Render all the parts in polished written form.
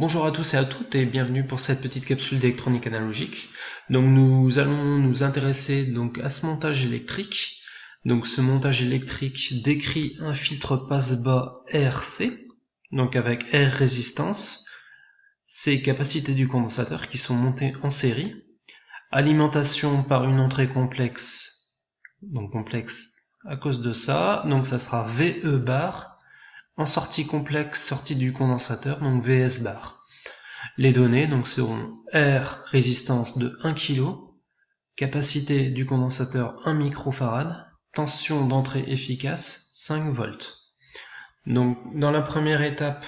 Bonjour à tous et à toutes et bienvenue pour cette petite capsule d'électronique analogique. Donc nous allons nous intéresser donc à ce montage électrique. Donc ce montage électrique décrit un filtre passe-bas RC, donc avec R résistance, C capacité du condensateur qui sont montées en série, alimentation par une entrée complexe, donc complexe à cause de ça, donc ça sera VE bar. En sortie complexe, sortie du condensateur, donc VS bar. Les données donc seront R résistance de 1 kg, capacité du condensateur 1 microfarad, tension d'entrée efficace 5 volts. Donc dans la première étape,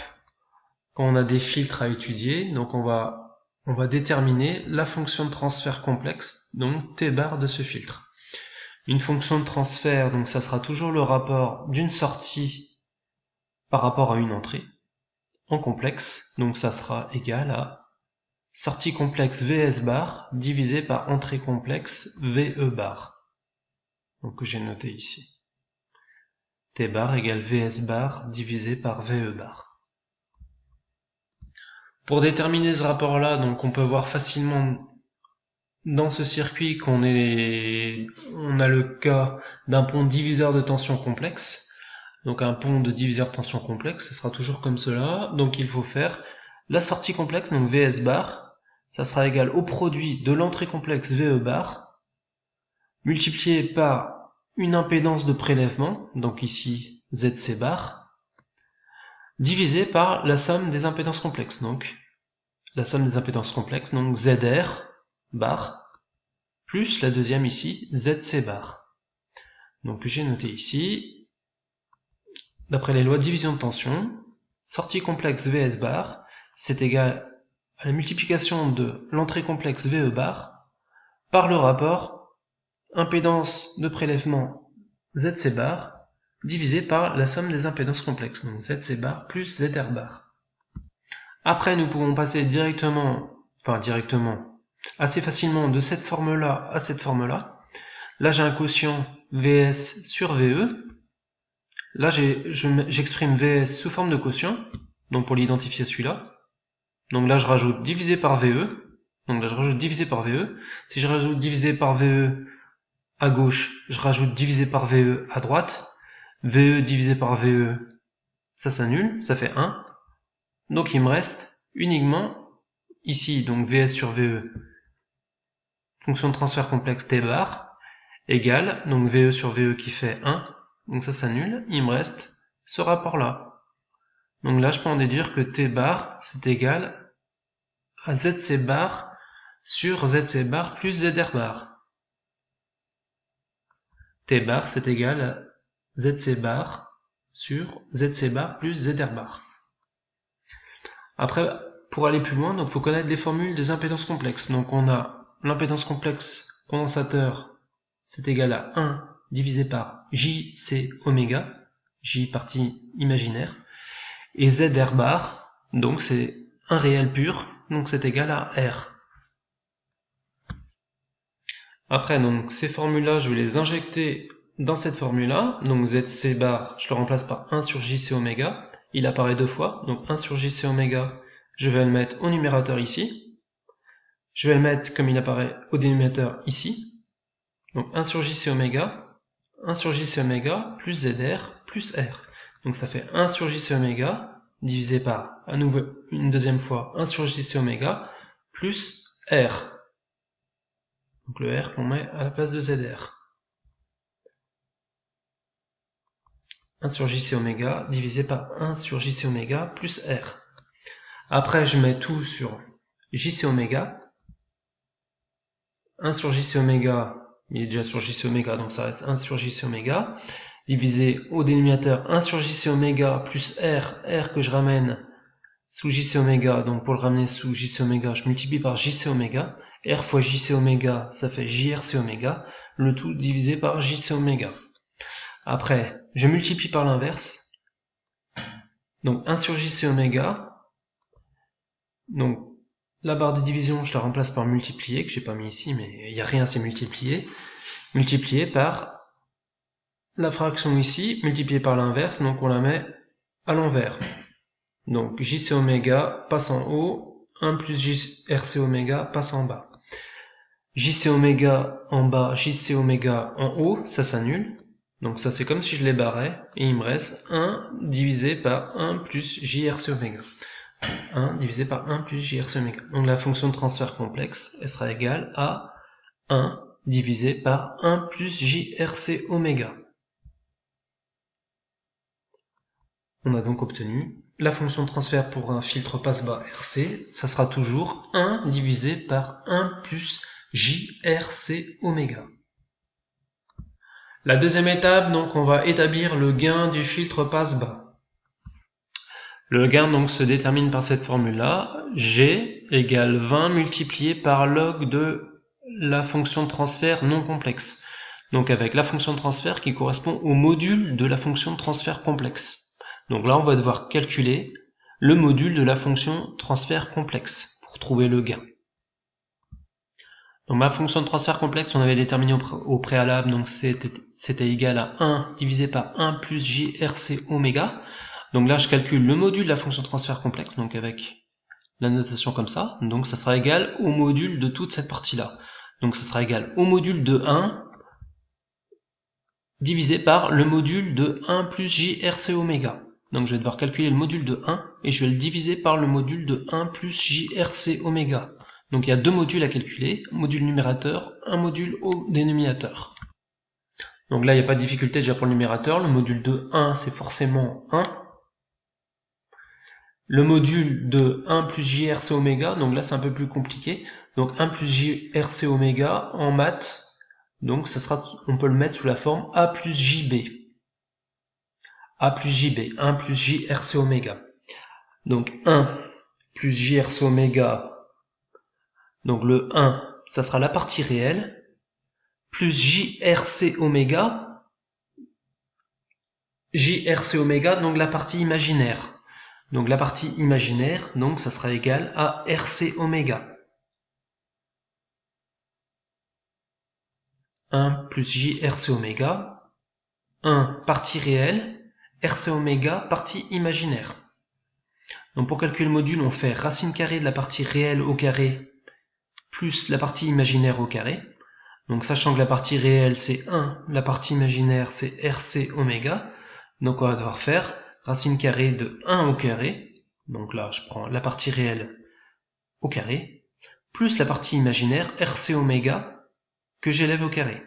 quand on a des filtres à étudier, donc on va déterminer la fonction de transfert complexe, donc T bar de ce filtre. Une fonction de transfert, donc ça sera toujours le rapport d'une sortie par rapport à une entrée en complexe, donc ça sera égal à sortie complexe VS bar divisé par entrée complexe VE bar, donc que j'ai noté ici. T bar égale VS bar divisé par VE bar. Pour déterminer ce rapport-là, donc on peut voir facilement dans ce circuit qu'on a le cas d'un pont diviseur de tension complexe. Donc un pont de diviseur de tension complexe, ça sera toujours comme cela. Donc il faut faire la sortie complexe, donc VS bar, ça sera égal au produit de l'entrée complexe VE bar, multiplié par une impédance de prélèvement, donc ici ZC bar, divisé par la somme des impédances complexes, donc la somme des impédances complexes, donc ZR bar, plus la deuxième ici, ZC bar. Donc j'ai noté ici, d'après les lois de division de tension, sortie complexe VS bar, c'est égal à la multiplication de l'entrée complexe VE bar par le rapport impédance de prélèvement ZC bar divisé par la somme des impédances complexes, donc ZC bar plus ZR bar. Après, nous pouvons passer assez facilement de cette forme-là à cette forme-là. Là, j'ai un quotient VS sur VE. Là, j'exprime VS sous forme de quotient, donc pour l'identifier celui-là. Donc là, je rajoute divisé par VE. Donc là, je rajoute divisé par VE. Si je rajoute divisé par VE à gauche, je rajoute divisé par VE à droite. VE divisé par VE, ça s'annule, ça fait 1. Donc il me reste uniquement ici, donc VS sur VE, fonction de transfert complexe T bar, égale, donc VE sur VE qui fait 1, donc ça s'annule, il me reste ce rapport-là. Donc là, je peux en déduire que T bar, c'est égal à ZC bar sur ZC bar plus ZR bar. T bar, c'est égal à ZC bar sur ZC bar plus ZR bar. Après, pour aller plus loin, il faut connaître les formules des impédances complexes. Donc on a l'impédance complexe condensateur, c'est égal à 1 divisé par JC oméga, J partie imaginaire, et ZR bar, donc c'est un réel pur, donc c'est égal à R. Après, donc ces formules-là, je vais les injecter dans cette formule-là. Donc ZC bar, je le remplace par 1 sur JC oméga. Il apparaît deux fois, donc 1 sur JC oméga, je vais le mettre au numérateur ici. Je vais le mettre comme il apparaît au dénominateur ici. Donc 1 sur JC oméga, 1 sur JC oméga, plus ZR, plus R. Donc ça fait 1 sur JC oméga, divisé par, à nouveau, une deuxième fois, 1 sur JC oméga, plus R. Donc le R qu'on met à la place de ZR. 1 sur JC oméga divisé par 1 sur JC oméga plus R. Après, je mets tout sur JC oméga. 1 sur JC oméga, il est déjà sur JC oméga, donc ça reste 1 sur JC oméga, divisé au dénominateur 1 sur JC oméga plus R que je ramène sous JC oméga, donc pour le ramener sous JC oméga, je multiplie par JC oméga, R fois JC oméga, ça fait JRC oméga, le tout divisé par JC oméga. Après, je multiplie par l'inverse, donc 1 sur JC oméga, donc la barre de division, je la remplace par multiplier, que j'ai pas mis ici, mais il n'y a rien, c'est multiplier, multiplié par la fraction ici, multipliée par l'inverse, donc on la met à l'envers. Donc JC oméga passe en haut, 1 plus JRC oméga passe en bas. JC oméga en bas, JC oméga en haut, ça s'annule. Donc ça c'est comme si je les barrais, et il me reste 1 divisé par 1 plus JRC oméga. 1 divisé par 1 plus JRC oméga. Donc la fonction de transfert complexe, elle sera égale à 1 divisé par 1 plus JRC oméga. On a donc obtenu la fonction de transfert pour un filtre passe-bas RC, ça sera toujours 1 divisé par 1 plus JRC oméga. La deuxième étape, donc on va établir le gain du filtre passe-bas. Le gain donc se détermine par cette formule-là, G égale 20 multiplié par log de la fonction de transfert non complexe. Donc avec la fonction de transfert qui correspond au module de la fonction de transfert complexe. Donc là, on va devoir calculer le module de la fonction transfert complexe pour trouver le gain. Donc ma fonction de transfert complexe, on avait déterminé au préalable, donc c'était égal à 1 divisé par 1 plus JRC oméga. Donc là, je calcule le module de la fonction de transfert complexe, donc avec la notation comme ça. Donc ça sera égal au module de toute cette partie-là. Donc ça sera égal au module de 1 divisé par le module de 1 plus JRC oméga. Donc je vais devoir calculer le module de 1 et je vais le diviser par le module de 1 plus JRC oméga. Donc il y a deux modules à calculer, un module numérateur, un module au dénominateur. Donc là il n'y a pas de difficulté déjà pour le numérateur, le module de 1 c'est forcément 1. Le module de 1 plus JRC oméga, donc là c'est un peu plus compliqué. Donc 1 plus JRC oméga en maths, donc ça sera, on peut le mettre sous la forme A plus JB. A plus JB, 1 plus JRC oméga. Donc 1 plus JRC oméga, donc le 1, ça sera la partie réelle, plus JRC oméga, donc la partie imaginaire. Donc la partie imaginaire, donc ça sera égal à RC oméga. 1 plus JRC oméga, 1 partie réelle, RC oméga partie imaginaire. Donc pour calculer le module, on fait racine carrée de la partie réelle au carré plus la partie imaginaire au carré. Donc sachant que la partie réelle c'est 1, la partie imaginaire c'est RC oméga. Donc on va devoir faire racine carrée de 1 au carré. Donc là je prends la partie réelle au carré, plus la partie imaginaire RC oméga que j'élève au carré.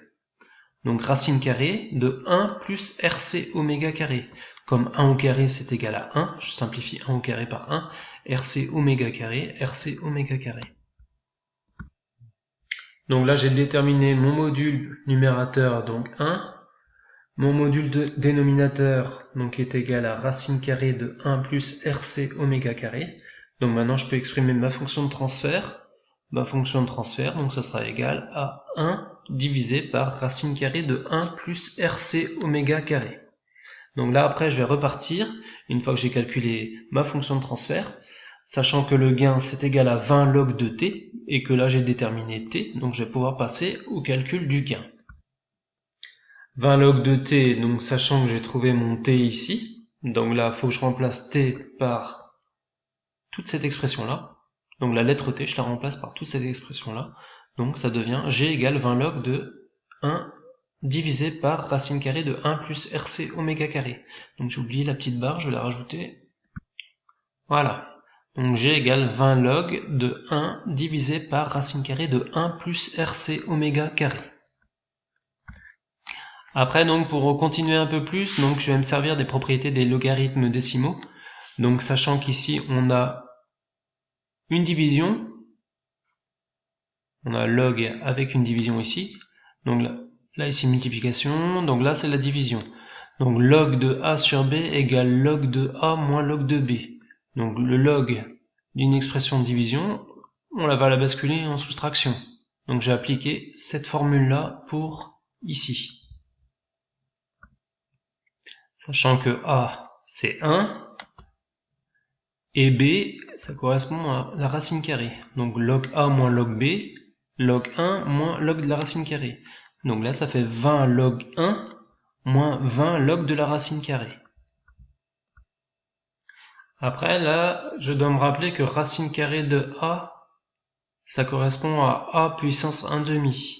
Donc racine carrée de 1 plus RC oméga carré. Comme 1 au carré c'est égal à 1, je simplifie 1 au carré par 1, RC oméga carré, RC oméga carré. Donc là j'ai déterminé mon module numérateur, donc 1, mon module de dénominateur donc qui est égal à racine carrée de 1 plus RC oméga carré. Donc maintenant je peux exprimer ma fonction de transfert. Ma fonction de transfert, donc ça sera égal à 1 divisé par racine carrée de 1 plus RC oméga carré. Donc là après je vais repartir, une fois que j'ai calculé ma fonction de transfert, sachant que le gain c'est égal à 20 log de t, et que là j'ai déterminé t, donc je vais pouvoir passer au calcul du gain. 20 log de t, donc sachant que j'ai trouvé mon t ici, donc là il faut que je remplace t par toute cette expression-là. Donc la lettre t, je la remplace par toute cette expression-là. Donc ça devient g égale 20 log de 1 divisé par racine carrée de 1 plus RC oméga carré. Donc j'ai oublié la petite barre, je vais la rajouter. Voilà. Donc g égale 20 log de 1 divisé par racine carrée de 1 plus RC oméga carré. Après, donc pour continuer un peu plus, donc je vais me servir des propriétés des logarithmes décimaux. Donc sachant qu'ici on a une division, on a log avec une division ici, donc là ici multiplication, donc là c'est la division. Donc log de A sur B égale log de A moins log de B. Donc le log d'une expression de division, on va la basculer en soustraction. Donc j'ai appliqué cette formule-là pour ici. Sachant que A c'est 1, et B, ça correspond à la racine carrée. Donc log A moins log B, log 1 moins log de la racine carrée. Donc là, ça fait 20 log 1 moins 20 log de la racine carrée. Après, là, je dois me rappeler que racine carrée de A, ça correspond à A puissance 1/2.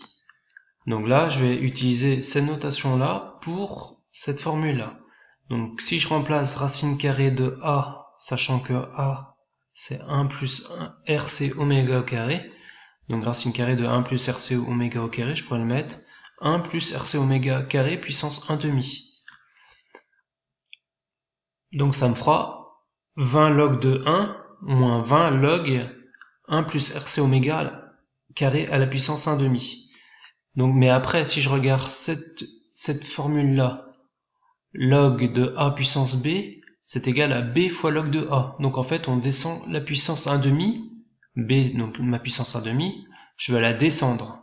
Donc là, je vais utiliser cette notation-là pour cette formule-là. Donc si je remplace racine carrée de A, sachant que A, c'est 1 plus 1 RC oméga au carré, donc racine carrée de 1 plus RC oméga au carré, je pourrais le mettre 1 plus RC oméga carré puissance 1/2. Donc ça me fera 20 log de 1 moins 20 log 1 plus RC oméga carré à la puissance 1/2. Donc, mais après, si je regarde cette formule-là, log de A puissance B, c'est égal à B fois log de A. Donc en fait, on descend la puissance 1/2, B, donc ma puissance 1/2, je vais la descendre.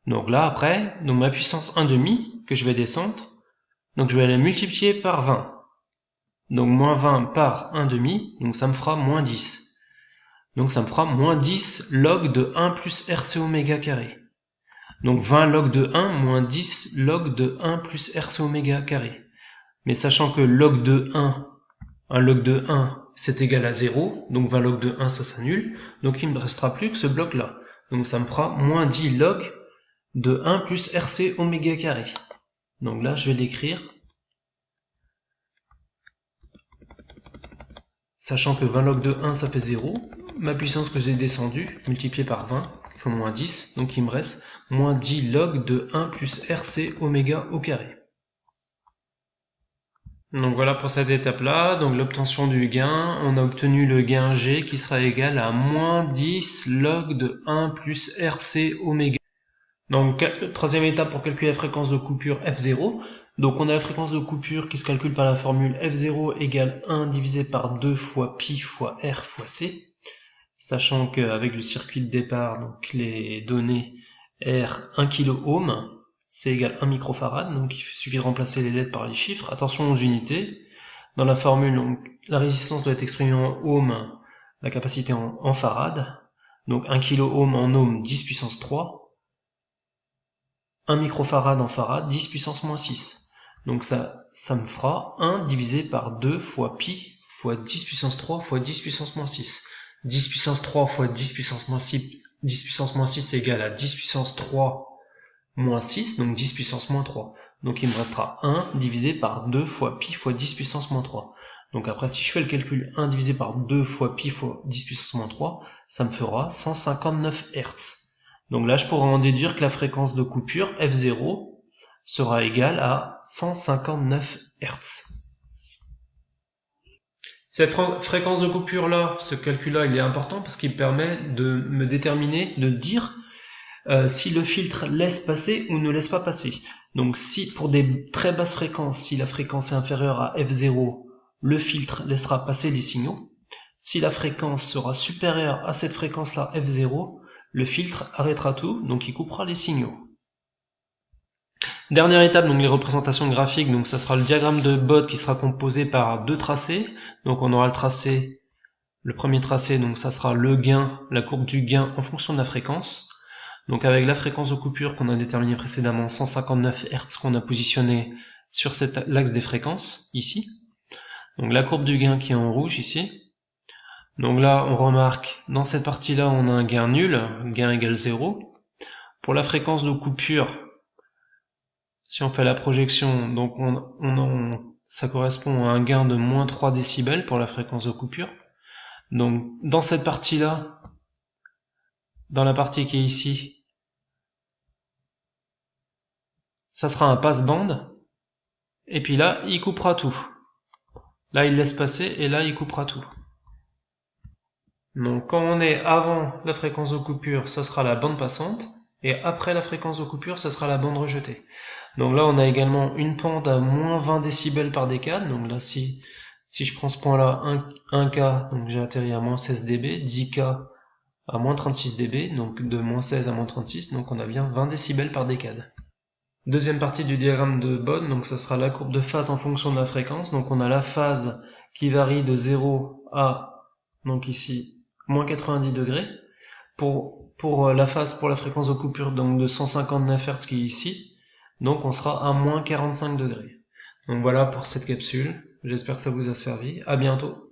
Donc là, après, donc ma puissance 1/2 que je vais descendre, donc je vais la multiplier par 20. Donc moins 20 par 1/2, donc ça me fera moins 10. Donc ça me fera moins 10 log de 1 plus RC oméga carré. Donc 20 log de 1 moins 10 log de 1 plus RC oméga carré. Mais sachant que log de 1, un log de 1, c'est égal à 0, donc 20 log de 1, ça s'annule, donc il ne me restera plus que ce bloc-là. Donc ça me fera moins 10 log de 1 plus RC oméga carré. Donc là, je vais l'écrire. Sachant que 20 log de 1, ça fait 0. Ma puissance que j'ai descendue, multipliée par 20, fait moins 10. Donc il me reste moins 10 log de 1 plus RC oméga au carré. Donc voilà pour cette étape-là. Donc l'obtention du gain, on a obtenu le gain G qui sera égal à moins 10 log de 1 plus RC oméga. Donc troisième étape pour calculer la fréquence de coupure F0. Donc on a la fréquence de coupure qui se calcule par la formule F0 égale 1 divisé par 2 fois pi fois R fois C. Sachant qu'avec le circuit de départ, donc les données R 1 kΩ, C égale 1 microfarad, donc il suffit de remplacer les lettres par les chiffres. Attention aux unités. Dans la formule, donc, la résistance doit être exprimée en ohm, la capacité en farad. Donc 1 kΩ en ohm, 10 puissance 3. 1 microfarad en farad, 10 puissance moins 6. Donc ça me fera 1 divisé par 2 fois pi fois 10 puissance 3 fois 10 puissance moins 6. 10 puissance 3 fois 10 puissance moins 6, 10 puissance moins 6 est égal à 10 puissance 3 moins 6, donc 10 puissance moins 3. Donc il me restera 1 divisé par 2 fois pi fois 10 puissance moins 3. Donc après, si je fais le calcul 1 divisé par 2 fois pi fois 10 puissance moins 3, ça me fera 159 Hz. Donc là, je pourrais en déduire que la fréquence de coupure, F0, sera égale à 159 Hz. Cette fréquence de coupure-là, ce calcul-là, il est important parce qu'il permet de me déterminer, de dire si le filtre laisse passer ou ne laisse pas passer. Donc si pour des très basses fréquences, si la fréquence est inférieure à F0, le filtre laissera passer les signaux. Si la fréquence sera supérieure à cette fréquence-là, F0, le filtre arrêtera tout, donc il coupera les signaux. Dernière étape, donc les représentations graphiques, donc ça sera le diagramme de Bode qui sera composé par deux tracés. Donc on aura le tracé, le premier tracé, donc ça sera le gain, la courbe du gain en fonction de la fréquence. Donc avec la fréquence de coupure qu'on a déterminée précédemment, 159 Hz qu'on a positionné sur l'axe des fréquences, ici. Donc la courbe du gain qui est en rouge ici. Donc là, on remarque, dans cette partie-là, on a un gain nul, gain égale 0. Pour la fréquence de coupure, si on fait la projection, donc ça correspond à un gain de moins 3 décibels pour la fréquence de coupure. Donc dans cette partie-là, dans la partie qui est ici, ça sera un passe-bande. Et puis là, il coupera tout. Là, il laisse passer et là, il coupera tout. Donc quand on est avant la fréquence de coupure, ça sera la bande passante, et après la fréquence de coupure, ça sera la bande rejetée. Donc là, on a également une pente à moins 20 décibels par décade. Donc là, si je prends ce point-là, 1K, donc j'ai atterri à moins 16 dB, 10K à moins 36 dB, donc de moins 16 à moins 36, donc on a bien 20 décibels par décade. Deuxième partie du diagramme de Bode, donc ça sera la courbe de phase en fonction de la fréquence. Donc on a la phase qui varie de 0 à, donc ici, moins 90 degrés. Pour la phase pour la fréquence de coupure, donc de 159 Hz qui est ici, donc on sera à moins 45 degrés. Donc voilà pour cette capsule, j'espère que ça vous a servi, à bientôt.